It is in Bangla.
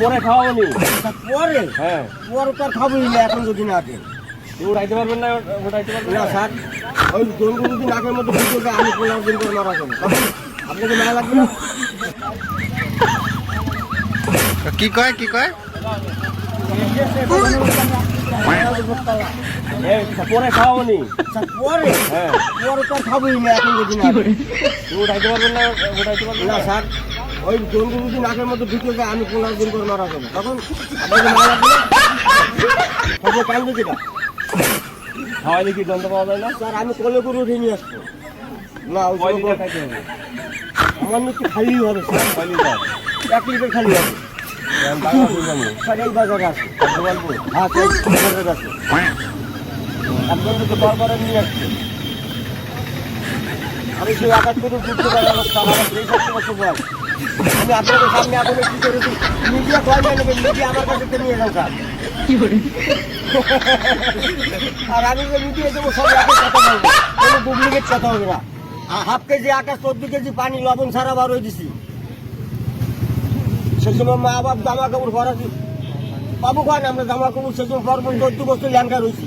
পরে খাওয়াবো নি। পরে হ্যাঁ, পরে তো আর খাবোই না এখন যদি না দেন। উঠাইতে পারবেন না? উঠাইতে পারবেন না স্যার, ওই জন্তু যদি নাকের মধ্যে ঢুকে আমি 15 দিন করে মারা যাবো, তখন আপনাকে মায়া লাগবে না? কি কয় কি কয়? পরে খাওয়াবো নি। স্যার, পরে হ্যাঁ, পরে তো আর খাবোই না এখন যদি না দেন। উঠাইতে পারবেন না? উঠাইতে পারবেন না না? স্যার, ওই জন্তু যদি নাকের মধ্যে ঢুকে আমি 15 দিন করে মারা যাবো, তখন আপনাকে মায়া লাগবে না? সবাই কান্দে কিনা? খাওয়াইলে কি গন্ধ পাওয়া যায় না? স্যার, আমি কোলে করে উঠে নিয়ে আসবো না, ওই কয় জন্য লিটার খাইতে হবে? আমার মৃত্যু খালি হবে স্যার, কয় লিটার? 1 লিটার খালি হবে বাংলা বুঝলাম। স্যার। এই বাজারে আছে, গোপালপুর। হ্যাঁ স্যার, এই বাজারে আছে। আপনার তো দরবারে নিয়ে আসছে। আমি সেই 71 যুদ্ধ করার অবস্থা, আমার 63 বছর বয়স। আমি আপনাদের সামনে আপনাদের কি করেছি? মিডিয়া কয় না নেবেন, মিডিয়া আমার কাছে তো নিয়ে যান স্যার। আর আমি যে মিডিয়া দেবো সব একই কথা বলবো, কোনো ডুপ্লিকেট কথা হবে না। 1/2 কেজি আটা 14 কেজি পানি লবণ ছাড়া বার হয়ে দিছি। সেই সময় মা বাপ জামা কাপড় ভরা বাবু খান আমরা জামা কাপড় সেই সময় 14 বছর ল্যাংকা রয়েছি।